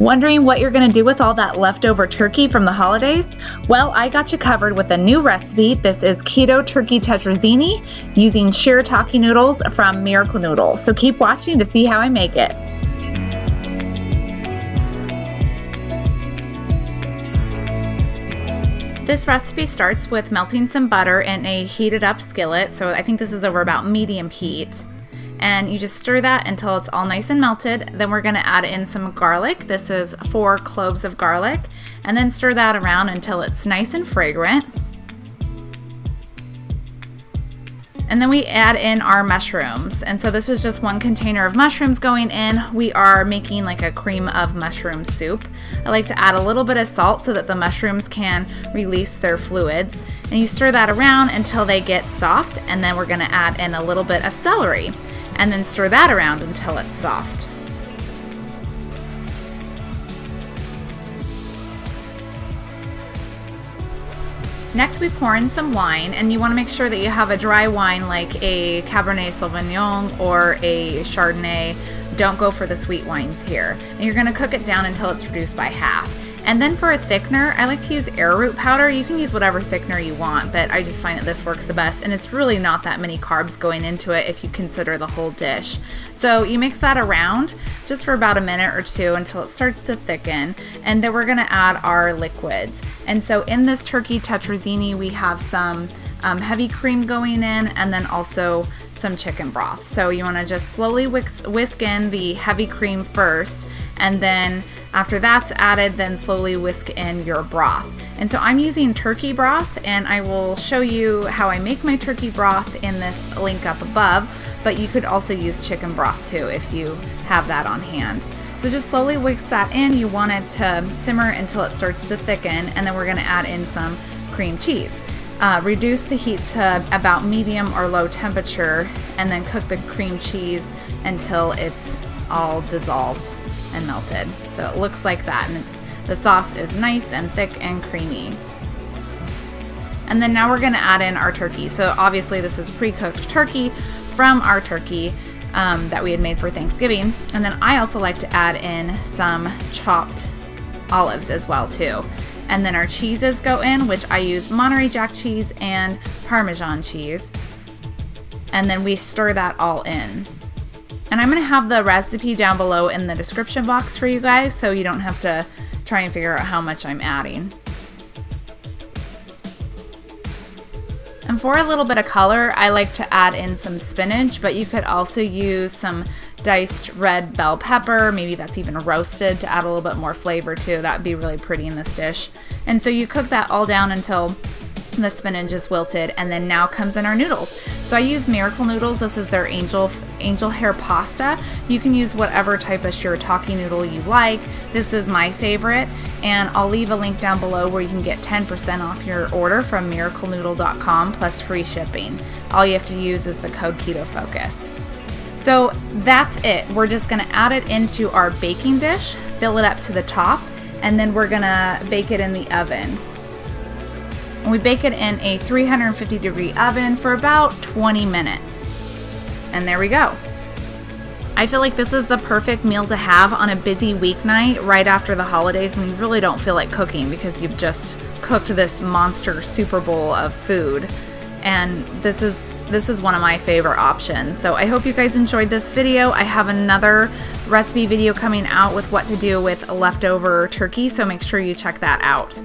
Wondering what you're going to do with all that leftover turkey from the holidays? Well, I got you covered with a new recipe. This is Keto Turkey Tetrazzini using shirataki noodles from Miracle Noodle. So keep watching to see how I make it. This recipe starts with melting some butter in a heated up skillet. So I think this is over about medium heat. And you just stir that until it's all nice and melted. Then we're gonna add in some garlic. This is 4 cloves of garlic. And then stir that around until it's nice and fragrant. And then we add in our mushrooms. And so this is just 1 container of mushrooms going in. We are making like a cream of mushroom soup. I like to add a little bit of salt so that the mushrooms can release their fluids. And you stir that around until they get soft. And then we're gonna add in a little bit of celery. And then stir that around until it's soft. Next we pour in some wine, and you want to make sure that you have a dry wine like a Cabernet Sauvignon or a Chardonnay. Don't go for the sweet wines here. And you're going to cook it down until it's reduced by half. And then for a thickener, I like to use arrowroot powder. You can use whatever thickener you want, but I just find that this works the best, and it's really not that many carbs going into it if you consider the whole dish. So you mix that around just for about a minute or two until it starts to thicken, and then we're gonna add our liquids. And so in this turkey tetrazzini, we have some heavy cream going in, and then also some chicken broth. So you wanna just slowly whisk in the heavy cream first, and then after that's added, then slowly whisk in your broth. And so I'm using turkey broth, and I will show you how I make my turkey broth in this link up above, but you could also use chicken broth too if you have that on hand. So just slowly whisk that in. You want it to simmer until it starts to thicken, and then we're gonna add in some cream cheese. Reduce the heat to about medium or low temperature, and then cook the cream cheese until it's all dissolved and melted. So it looks like that, and the sauce is nice and thick and creamy. And then now we're gonna add in our turkey. So obviously this is pre-cooked turkey from our turkey that we had made for Thanksgiving. And then I also like to add in some chopped olives as well too. And then our cheeses go in, which I use Monterey Jack cheese and Parmesan cheese. And then we stir that all in. And I'm gonna have the recipe down below in the description box for you guys, so you don't have to try and figure out how much I'm adding. And for a little bit of color, I like to add in some spinach, but you could also use some diced red bell pepper. Maybe that's even roasted to add a little bit more flavor too. That would be really pretty in this dish. And so you cook that all down until the spinach is wilted, and then now comes in our noodles. So I use Miracle Noodles. This is their angel hair pasta. You can use whatever type of shirataki noodle you like. This is my favorite, and I'll leave a link down below where you can get 10% off your order from miraclenoodle.com plus free shipping. All you have to use is the code KETOFOCUS. So that's it. We're just gonna add it into our baking dish, fill it up to the top, and then we're gonna bake it in the oven. And we bake it in a 350-degree oven for about 20 minutes. And there we go. I feel like this is the perfect meal to have on a busy weeknight right after the holidays when you really don't feel like cooking because you've just cooked this monster Super Bowl of food. And this is one of my favorite options. So I hope you guys enjoyed this video. I have another recipe video coming out with what to do with leftover turkey, so make sure you check that out.